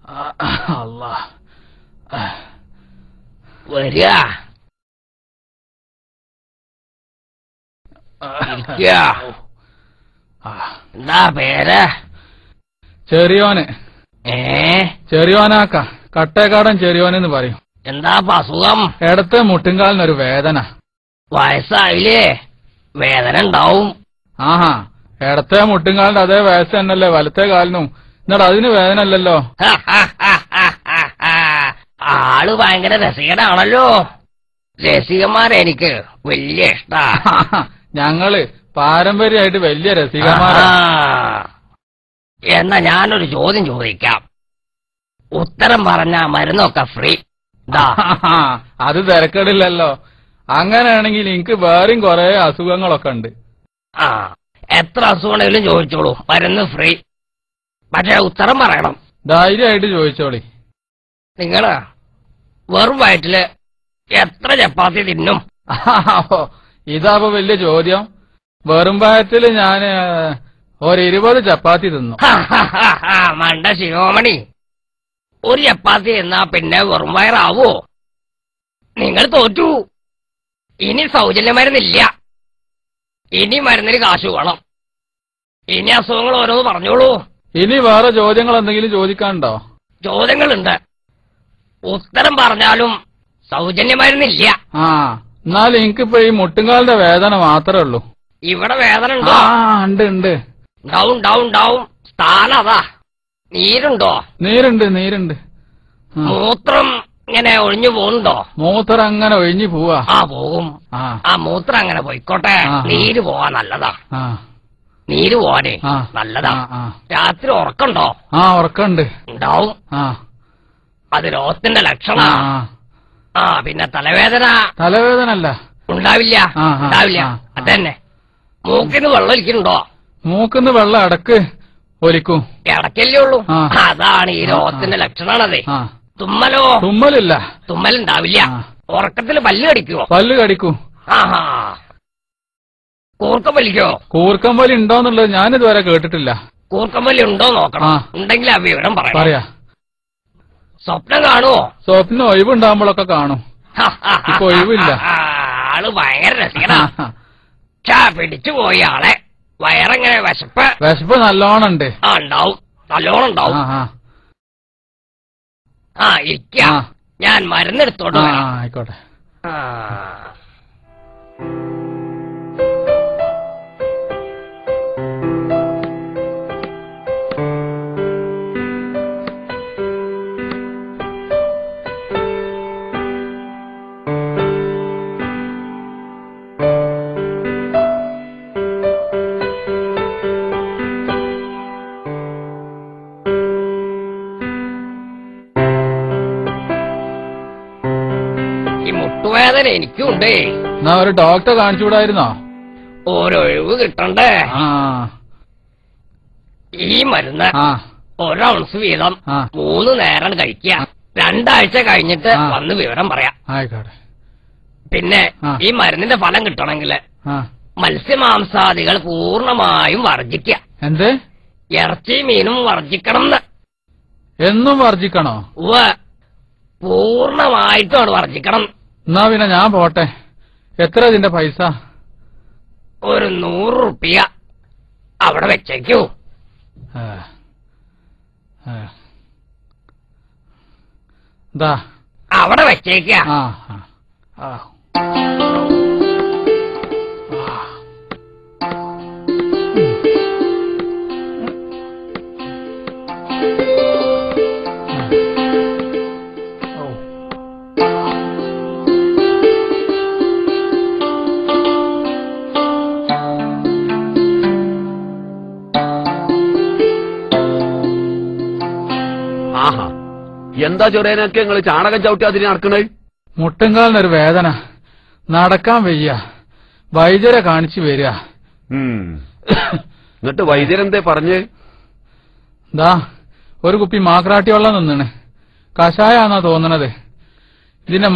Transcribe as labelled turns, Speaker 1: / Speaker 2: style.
Speaker 1: അല്ലാ
Speaker 2: വരിക എന്താ പേര്?
Speaker 1: ചെറിയോന്. ചെറിയോനാക്ക, കട്ടേക്കാടൻ ചെറിയോനെന്ന് പറയും.
Speaker 2: എന്താ അസുഖം?
Speaker 1: ഇടത്തെ മുട്ടുംകാലിനൊരു വേദന.
Speaker 2: വയസ്സായില്ലേ? വേദന ഉണ്ടാവും.
Speaker 1: ആഹാ, ഇടത്തെ മുട്ടുംകാലിന്റെ അതേ വയസ്സ് തന്നെയല്ലേ വലത്തെ കാലിനും. എന്നിട്ട് അതിന് വേദന അല്ലല്ലോ.
Speaker 2: ആള് ഭയങ്കര രസികനാണല്ലോ. രസികന്മാരെനിക്ക് വലിയ ഇഷ്ടാ.
Speaker 1: ഞങ്ങള് പാരമ്പര്യമായിട്ട് വലിയ രസികന്മാരാ.
Speaker 2: എന്നാ ഞാനൊരു ചോദ്യം ചോദിക്കാം. ഉത്തരം പറഞ്ഞ മരുന്നൊക്കെ ഫ്രീ.
Speaker 1: അത് തിരക്കേടില്ലല്ലോ. അങ്ങനെയാണെങ്കിൽ എനിക്ക് വേറെയും കുറെ അസുഖങ്ങളൊക്കെ ഉണ്ട്.
Speaker 2: എത്ര അസുഖമാണെങ്കിലും ചോദിച്ചോളൂ, മരുന്ന് ഫ്രീ. പക്ഷെ ഉത്തരം പറയണം.
Speaker 1: ധൈര്യമായിട്ട് ചോദിച്ചോളി.
Speaker 2: നിങ്ങള് വെറും വയറ്റില് എത്ര ചപ്പാത്തി തിന്നും?
Speaker 1: ഇതാപ്പോ വലിയ ചോദ്യം. വെറും വയറ്റില് ഞാന് 20 ചപ്പാത്തി തിന്നു.
Speaker 2: മണ്ട ശിരോമണി, ഒരു ചപ്പാത്തി എന്നാ പിന്നെ വെറും വയറാവോ? നിങ്ങൾ തോറ്റു. ഇനി സൗജന്യ മരുന്നില്ല. ഇനി മരുന്നിന് കാശ് വേണം. ഇനി അസുഖങ്ങൾ ഓരോന്ന് പറഞ്ഞോളൂ.
Speaker 1: ഇനി വേറെ ചോദ്യങ്ങൾ എന്തെങ്കിലും ചോദിക്കാനുണ്ടോ?
Speaker 2: ചോദ്യങ്ങളുണ്ട്. ഉത്തരം പറഞ്ഞാലും സൗജന്യ മരുന്നില്ല.
Speaker 1: എന്നാലും എനിക്കിപ്പോ ഈ മുട്ടുംകാലിന്റെ വേദന മാത്രമേ ഉള്ളൂ.
Speaker 2: ഇവിടെ വേദന ഉണ്ടോ?
Speaker 1: ഉണ്ട്.
Speaker 2: Down down down. സ്ഥാനം അതാ. നീരുണ്ടോ?
Speaker 1: നീരുണ്ട്.
Speaker 2: മൂത്രം ഇങ്ങനെ ഒഴിഞ്ഞു പോകുന്നുണ്ടോ?
Speaker 1: മൂത്രം അങ്ങനെ ഒഴിഞ്ഞു പോവാ.
Speaker 2: പോകും. മൂത്രം അങ്ങനെ പോയിക്കോട്ടെ. നീര് പോവാ നല്ലതാ. നീര് പോവാനേ നല്ലതാ. രാത്രി ഉറക്കണ്ടോ?
Speaker 1: ഉറക്കണ്ട്.
Speaker 2: ഉണ്ടാവും. അത് രോഗത്തിന്റെ ലക്ഷണാ. പിന്നെ തലവേദന?
Speaker 1: തലവേദനല്ല.
Speaker 2: ഉണ്ടാവില്ല. അതന്നെ. മൂക്കിന്ന് വെള്ളം ഒലിക്കുന്നുണ്ടോ?
Speaker 1: മൂക്കിന്ന് വെള്ളം ഇടക്ക് ഒലിക്കും.
Speaker 2: ഇടക്കല്ലേ ഉള്ളൂ. അതാണ് ഈ രോഗത്തിന്റെ ലക്ഷണാണതേ. തുമ്മലോ?
Speaker 1: തുമ്മലില്ല.
Speaker 2: തുമ്മലുണ്ടാവില്ല. ഉറക്കത്തിൽ പല്ല് കടിക്കുവോ?
Speaker 1: പല്ല് കടിക്കൂ.
Speaker 2: കൂർക്കം വലിക്കോ?
Speaker 1: കൂർക്കം വലി ഉണ്ടോന്നുള്ളത് ഞാനിതുവരെ കേട്ടിട്ടില്ല.
Speaker 2: കൂർക്കം വലി ഉണ്ടോ നോക്കണം. ഉണ്ടെങ്കിൽ ആ വിവരം പറയാ. സ്വപ്നം കാണുവോ?
Speaker 1: സ്വപ്നം ഒഴിവുണ്ടാകുമ്പോഴൊക്കെ കാണും. ഇപ്പൊ ഒഴിവില്ല.
Speaker 2: ആള് ഭയങ്കര രസികനാ. പിടിച്ചു പോയി ആളെ. വയറെങ്ങനെ? വിശപ്പ്
Speaker 1: നല്ലോണം ഉണ്ട്.
Speaker 2: ഉണ്ടാവും. നല്ലോണം ഉണ്ടാവും. ഇരിക്ക. ഞാൻ മരുന്നെടുത്തോട്ട്
Speaker 1: ആയിക്കോട്ടെ.
Speaker 2: വേദന എനിക്കുണ്ടേ.
Speaker 1: എന്നാ ഒരു ഡോക്ടറെ കാണിച്ചുകൂടായിരുന്നോ?
Speaker 2: ഒരൊഴിവ് കിട്ടണ്ടേ? ഈ മരുന്ന് 1 ഔൺസ് വീതം 3 നേരം കഴിക്കുക. 2 ആഴ്ച കഴിഞ്ഞിട്ട് വന്ന് വിവരം പറയാം. പിന്നെ ഈ മരുന്നിന്റെ ഫലം കിട്ടണമെങ്കിൽ മത്സ്യമാംസാദികൾ പൂർണ്ണമായും വർജിക്കുക.
Speaker 1: എന്ത്?
Speaker 2: ഇറച്ചി മീനും വർജിക്കണം.
Speaker 1: എന്നും വർജിക്കണോ?
Speaker 2: പൂർണ്ണമായിട്ടും വർജിക്കണം.
Speaker 1: എന്നാ പിന്നെ ഞാൻ പോട്ടെ. എത്ര ഇതിന്റെ പൈസ?
Speaker 2: ഒരു 100 റുപ്യ അവിടെ വെച്ചേക്കൂ. അവിടെ വെച്ചേക്ക.
Speaker 3: എന്താ ചൊറേനൊക്കെ നിങ്ങള് ചാണകം ചവിട്ടി അതിന് നടക്കണേ?
Speaker 1: മുട്ടുംകാലിനൊരു വേദന, നടക്കാൻ വയ്യ, വൈദ്യരെ കാണിച്ചു വരിക.
Speaker 3: എന്നിട്ട് വൈദ്യരെന്തേ പറഞ്ഞ്?
Speaker 1: ഒരു കുപ്പി മാക്രാട്ടി വെള്ളം നിന്നാണ്. കഷായാന്നാ തോന്നണത്. ഇതിന്റെ